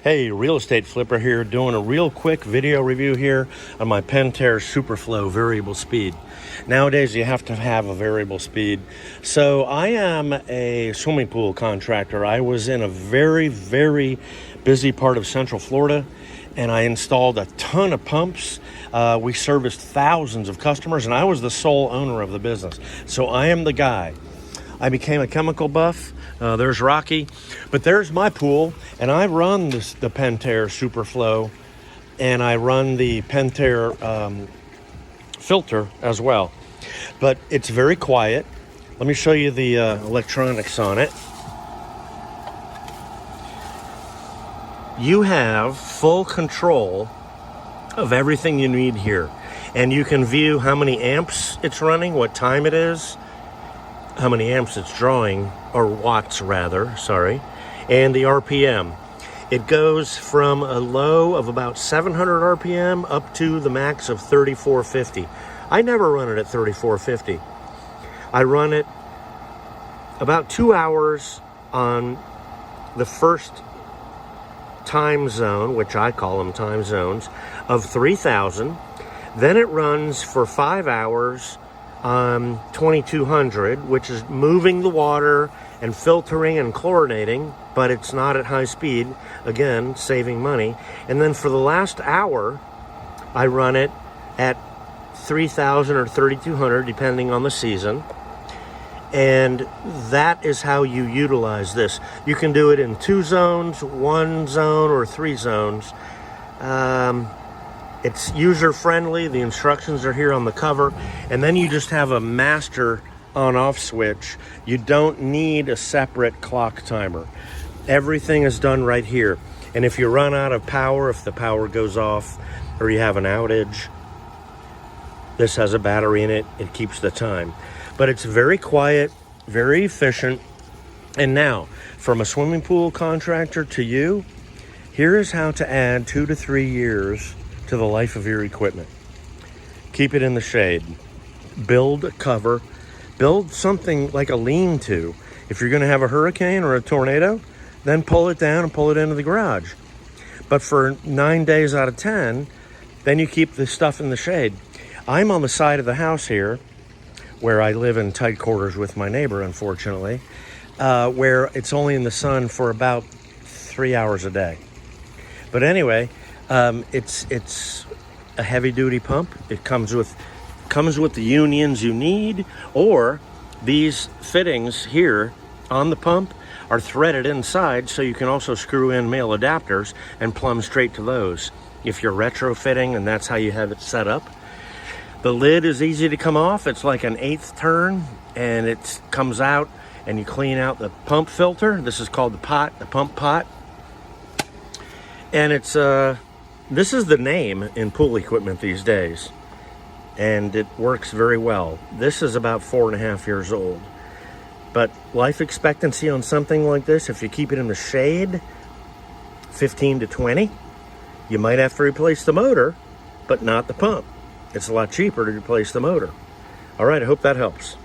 Hey, real estate flipper here, doing a real quick video review here on my Pentair SuperFlo variable speed. Nowadays you have to have a variable speed. So I am a swimming pool contractor. I was in a very busy part of Central Florida and I installed a ton of pumps. We serviced thousands of customers and I was the sole owner of the business. So I am the guy. I became a chemical buff. There's Rocky, but there's my pool, and I run the Pentair SuperFlo, and I run the Pentair filter as well. But it's very quiet. Let me show you the electronics on it. You have full control of everything you need here, and you can view how many amps it's running, what time it is, how many amps it's drawing, or watts rather, sorry, and the RPM. It goes from a low of about 700 RPM up to the max of 3450. I never run it at 3450. I run it about 2 hours on the first time zone, which I call them time zones, of 3000. Then it runs for 5 hours 2200, which is moving the water and filtering and chlorinating, but it's not at high speed, again saving money. And then for the last hour I run it at 3000 or 3200 depending on the season, and that is how you utilize this. You can do it in 2 zones, 1 zone, or 3 zones. It's user-friendly. The instructions are here on the cover. And then you just have a master on-off switch. You don't need a separate clock timer. Everything is done right here. And if you run out of power, if the power goes off or you have an outage, this has a battery in it. It keeps the time. But it's very quiet, very efficient. And now, from a swimming pool contractor to you, here is how to add 2 to 3 years to the life of your equipment. Keep it in the shade. Build a cover. Build something like a lean-to. If you're going to have a hurricane or a tornado, then pull it down and pull it into the garage. But for 9 days out of 10, then you keep the stuff in the shade. I'm on the side of the house here, where I live in tight quarters with my neighbor, unfortunately, where it's only in the sun for about 3 hours a day. But anyway, it's a heavy-duty pump. It comes with the unions you need, or these fittings here on the pump are threaded inside, so you can also screw in male adapters and plumb straight to those if you're retrofitting and that's how you have it set up. The lid is easy to come off. It's like an 1/8 turn, and it comes out, and you clean out the pump filter. This is called the pump pot. And it's this is the name in pool equipment these days, and it works very well. This is about 4.5 years old, but life expectancy on something like this, if you keep it in the shade, 15 to 20. You might have to replace the motor, but not the pump. It's a lot cheaper to replace the motor. All right, I hope that helps.